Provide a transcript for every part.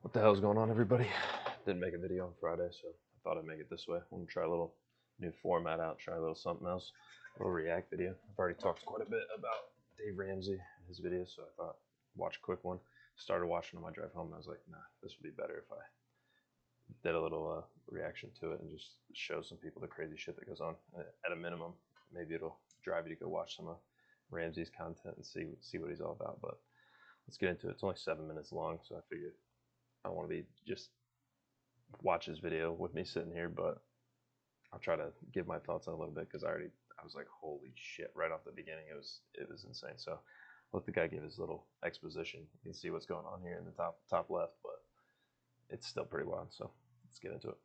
What the hell's going on, everybody? Didn't make a video on Friday, so I thought I'd make it this way. I'm gonna try a little new format out, try a little something else, a little react video. I've already talked quite a bit about Dave Ramsey and his videos, so I thought watch a quick one. Started watching on my drive home, and I was like, nah, this would be better if I did a little reaction to it and just show some people the crazy shit that goes on. At a minimum, maybe it'll drive you to go watch some of Ramsey's content and see what he's all about. But let's get into it. It's only 7 minutes long, so I figured I don't want to be just watch his video with me sitting here, but I'll try to give my thoughts on a little bit because I was like, holy shit, right off the beginning. It was insane. So I'll let the guy give his little exposition. You can see what's going on here in the top left, but it's still pretty wild. So let's get into it.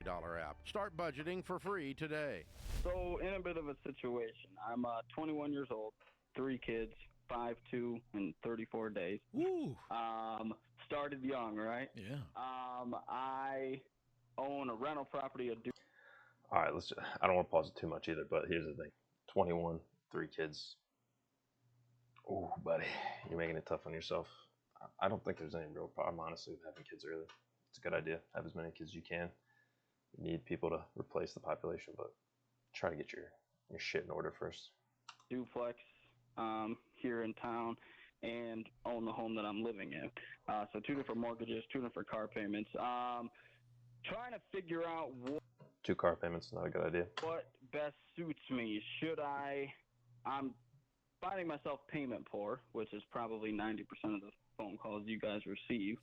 $1 app. Start budgeting for free today. So in a bit of a situation, I'm 21 years old, 3 kids, 5, 2, and 34 days. Ooh. Started young, right? Yeah. I own a rental property. All right, I don't want to pause it too much either, but here's the thing. 21, 3 kids. Ooh, buddy, you're making it tough on yourself. I don't think there's any real problem, honestly, with having kids early. It's a good idea. Have as many kids as you can. You need people to replace the population, but try to get your shit in order first. Duplex here in town and own the home that I'm living in. So 2 different mortgages, 2 different car payments. Trying to figure out 2 car payments, not a good idea. what best suits me. I'm finding myself payment poor, which is probably 90% of the phone calls you guys receive.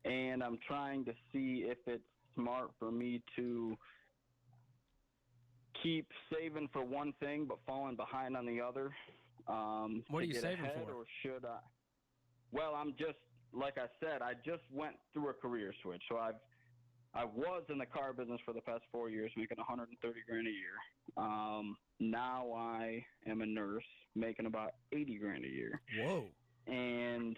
And I'm trying to see if it's smart for me to keep saving for one thing but falling behind on the other. What are you saving for? Or should I? Well, I'm just, like I said, I just went through a career switch. So I was in the car business for the past 4 years, making $130,000 a year. Now I am a nurse, making about $80,000 a year. Whoa. And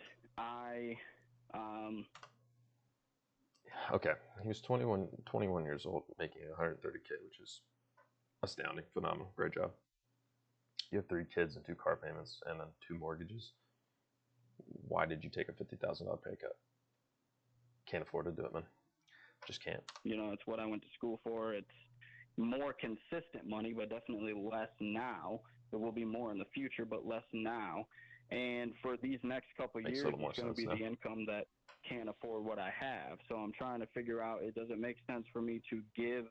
Okay, he was 21 years old, making $130K, which is astounding, phenomenal, great job. You have 3 kids and 2 car payments and then 2 mortgages. Why did you take a $50,000 pay cut? Can't afford to do it, man. Just can't. It's what I went to school for. It's more consistent money, but definitely less now. There will be more in the future, but less now. And for these next couple of years, it's going to be the income that can't afford what I have. So I'm trying to figure out, does it make sense for me to give,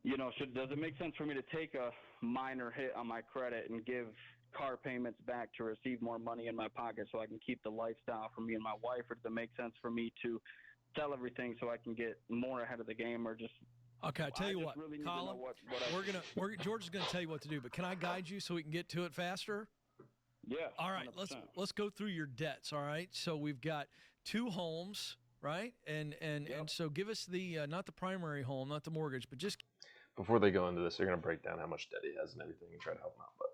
does it make sense for me to take a minor hit on my credit and give car payments back to receive more money in my pocket so I can keep the lifestyle for me and my wife? Or does it make sense for me to sell everything so I can get more ahead of the game, or just... Okay, I tell you what, really Colin, George is going to tell you what to do, but can I guide you so we can get to it faster? Yeah. All right, 100%. let's go through your debts, all right? So we've got 2 homes, right? And so give us the not the primary home, not the mortgage, but just... Before they go into this, they're going to break down how much debt he has and everything and try to help him out. But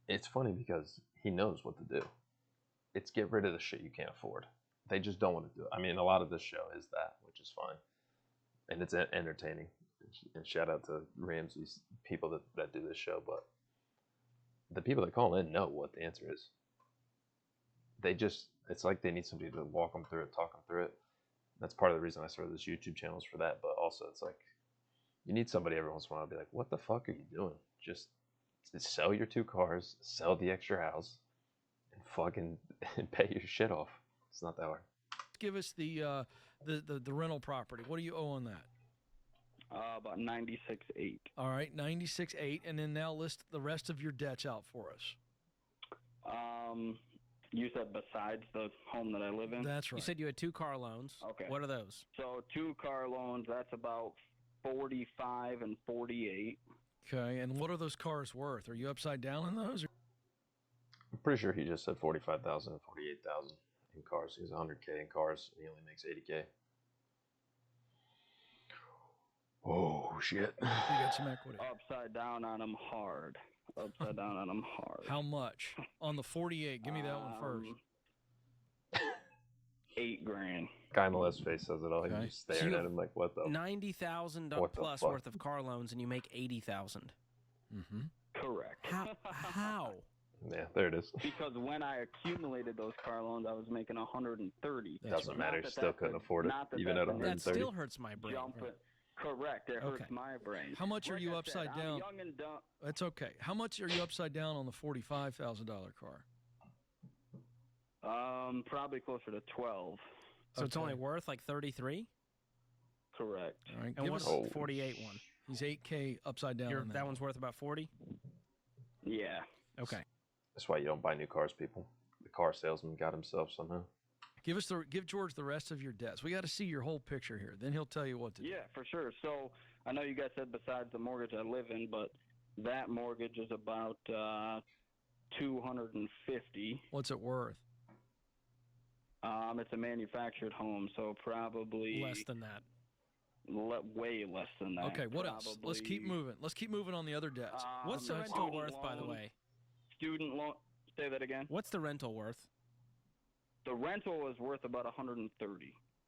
it's funny because he knows what to do. It's get rid of the shit you can't afford. They just don't want to do it. I mean, a lot of this show is that, which is fine. And it's entertaining. And shout out to Ramsey's people that do this show. But the people that call in know what the answer is. It's like they need somebody to walk them through it, talk them through it. That's part of the reason I started this YouTube channel is for that. But also, it's like, you need somebody every once in a while to be like, what the fuck are you doing? Just sell your 2 cars, sell the extra house, and fucking pay your shit off. It's not that hard. Give us the rental property. What do you owe on that? About 96.8. All right, 96.8, and then now list the rest of your debts out for us. You said besides the home that I live in? That's right. You said you had 2 car loans. Okay. What are those? So 2 car loans, that's about 45 and 48. Okay, and what are those cars worth? Are you upside down in those? I'm pretty sure he just said 45,000 and 48,000 in cars. He's 100K in cars, and he only makes 80K. Oh, shit. You got some equity. Upside down on them hard. Upside down on them hard. How much? On the 48, give me that one first. $8,000. Guy on the left's face says it all. Okay. He's just staring at him like, what the... $90,000 plus worth of car loans, and you make $80,000. Mm-hmm. Correct. How? Yeah, there it is. Because when I accumulated those car loans, I was making 130. Doesn't matter. You still couldn't afford it, even at 130. That still hurts my brain. Correct. It hurts my brain. How much are you upside down? I'm young and dumb. That's okay. How much are you upside down on the $45,000 car? Probably closer to 12. So it's only worth like 33? Correct. All right. And what's the 48 one? He's $8K upside down. On that one's worth about 40? Yeah. Okay. That's why you don't buy new cars, people. The car salesman got himself somehow. Give George the rest of your debts. We got to see your whole picture here. Then he'll tell you what to do. Yeah, for sure. So I know you guys said besides the mortgage I live in, but that mortgage is about $250. What's it worth? It's a manufactured home, so probably less than that. Way less than that. Okay, what else? Let's keep moving. Let's keep moving on the other debts. What's the rental worth, by the way? Student loan. Say that again. What's the rental worth? The rental is worth about $130.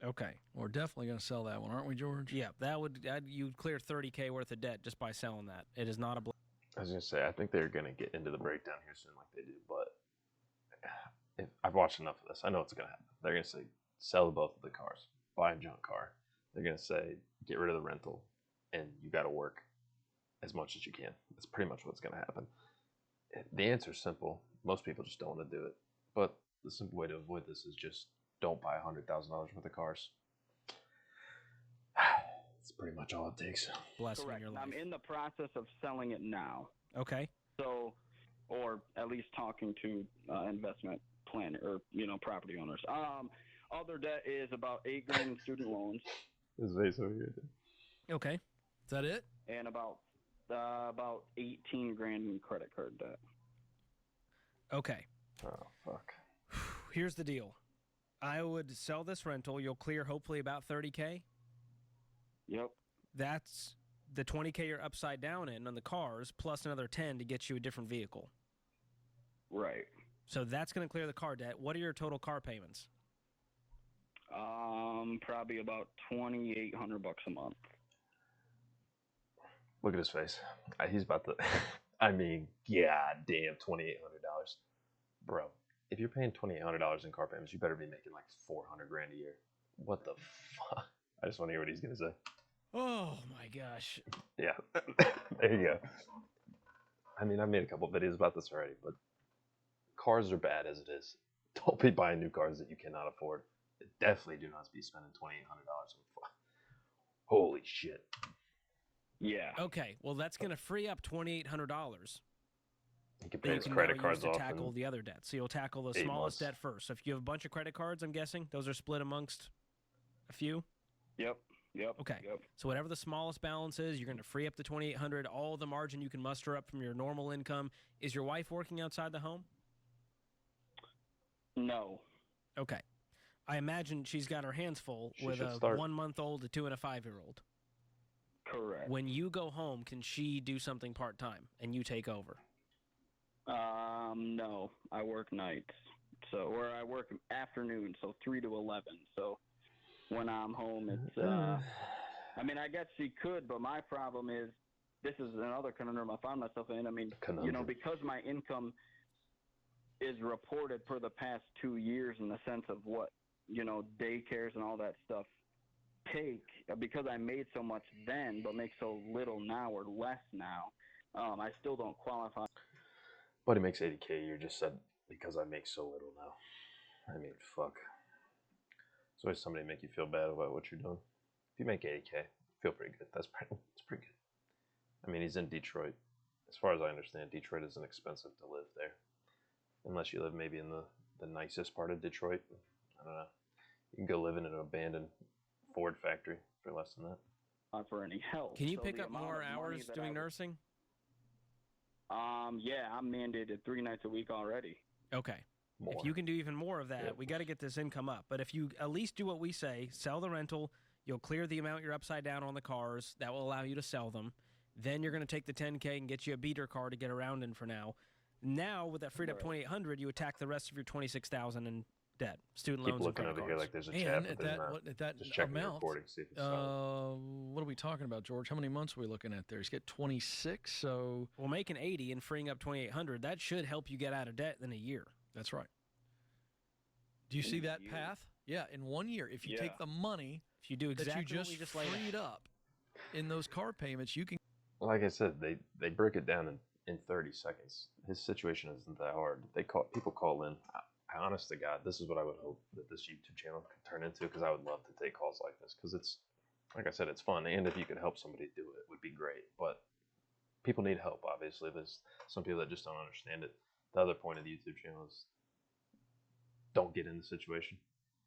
Okay. We're definitely going to sell that one, aren't we, George? Yeah, you'd clear $30K worth of debt just by selling that. It is not a. I was going to say, I think they're going to get into the breakdown here soon, like they do. But I've watched enough of this. I know what's going to happen. They're going to say, sell both of the cars, buy a junk car. They're going to say, get rid of the rental, and you got to work as much as you can. That's pretty much what's going to happen. The answer is simple. Most people just don't want to do it. But the simple way to avoid this is just don't buy $100,000 worth of cars. That's pretty much all it takes. Blessing in your life. I'm in the process of selling it now. Okay. So, or at least talking to investment planner or property owners. Other debt is about $8,000 in student loans. His face over here. Okay. Is that it? And about $18,000 in credit card debt. Okay. Oh fuck. Here's the deal. I would sell this rental. You'll clear hopefully about $30K. Yep. That's the $20K you're upside down in on the cars, plus another $10 to get you a different vehicle. Right. So that's going to clear the car debt. What are your total car payments? Probably about $2,800 a month. Look at his face. He's about to. I mean, god damn, $2,800, bro. If you're paying $2,800 in car payments, you better be making like $400,000 a year. What the fuck? I just want to hear what he's gonna say. Oh my gosh. Yeah, there you go. I mean, I've made a couple videos about this already, but cars are bad as it is. Don't be buying new cars that you cannot afford. Definitely do not be spending $2,800 on. Holy shit. Yeah. Okay, well that's going to free up $2,800. You can pay his credit cards off. To tackle the other debt. So you'll tackle the smallest debt first. So if you have a bunch of credit cards, I'm guessing those are split amongst a few. Yep. Okay. Yep. So whatever the smallest balance is, you're going to free up the $2,800. All the margin you can muster up from your normal income. Is your wife working outside the home? No. Okay. I imagine she's got her hands full with a 1-month-old, a 2, and a 5-year-old. Correct. When you go home, can she do something part-time and you take over? No. I work nights. Or I work afternoons, so 3 to 11. So when I'm home, it's, I mean, I guess she could, but my problem is, this is another conundrum I found myself in. I mean, because my income is reported for the past 2 years in the sense of what, daycares and all that stuff take, because I made so much then but make so little now or less now, I still don't qualify. But he makes $80K a year, just said, because I make so little now. I mean, fuck. There's always somebody make you feel bad about what you're doing. If you make $80K, feel pretty good. It's pretty good. I mean, he's in Detroit. As far as I understand, Detroit isn't expensive to live there. Unless you live maybe in the nicest part of Detroit. I don't know. You can go live in an abandoned Ford factory for less than that. Not for any help. Can you pick up more hours doing nursing? Yeah, I'm mandated 3 nights a week already. Okay. More. If you can do even more of that, we got to get this income up. But if you at least do what we say, sell the rental, you'll clear the amount you're upside down on the cars. That will allow you to sell them. Then you're going to take the $10K and get you a beater car to get around in for now. Now, with that freed up $2,800, you attack the rest of your $26,000 in debt, student Keep loans, looking and credit over here cards. like there's a And chat, but at there's that, not. what, at that Just checking the amount, recording, see if it's solid. what are we talking about, George? How many months are we looking at there? He's got 26, so Well, making 80 and freeing up 2,800, that should help you get out of debt in a year. that's right. Do you see that path? Yeah, in 1 year, if you take the money If you do exactly that you what we just laid freed out. up in those car payments, you can. Like I said, they break it down in 30 seconds. His situation isn't that hard. People call in. I honest to God, this is what I would hope that this YouTube channel could turn into, because I would love to take calls like this, because it's, like I said, it's fun, and if you could help somebody do it, would be great. But people need help, obviously. There's some people that just don't understand it. The other point of the YouTube channel is don't get in the situation.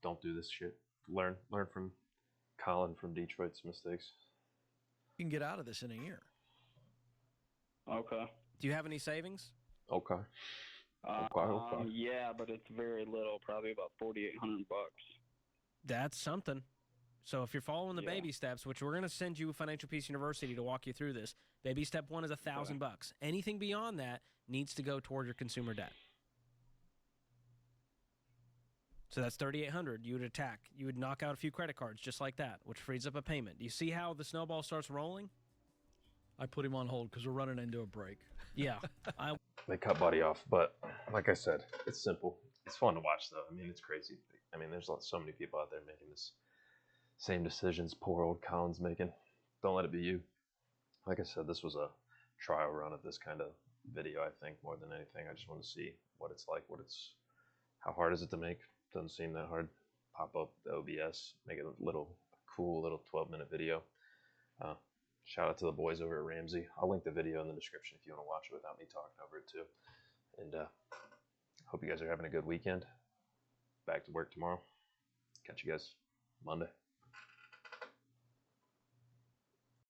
Don't do this shit. Learn from Colin from Detroit's mistakes. You can get out of this in a year. Okay. Do you have any savings? Okay. Okay. Yeah, but it's very little, probably about $4,800. That's something. So if you're following the baby steps, which we're going to send you Financial Peace University to walk you through this, baby step 1 is $1,000. Anything beyond that needs to go toward your consumer debt. So that's $3,800. You would knock out a few credit cards just like that, which frees up a payment. Do you see how the snowball starts rolling? I put him on hold because we're running into a break. Yeah. They cut Buddy off, but like I said, it's simple. It's fun to watch, though. I mean, it's crazy. I mean, there's so many people out there making this same decisions poor old Colin's making. Don't let it be you. Like I said, this was a trial run of this kind of video, I think, more than anything. I just want to see what it's like, how hard is it to make. Doesn't seem that hard. Pop up the OBS, make it a cool little 12-minute video. Shout out to the boys over at Ramsey. I'll link the video in the description if you want to watch it without me talking over it too. And hope you guys are having a good weekend. Back to work tomorrow. Catch you guys Monday.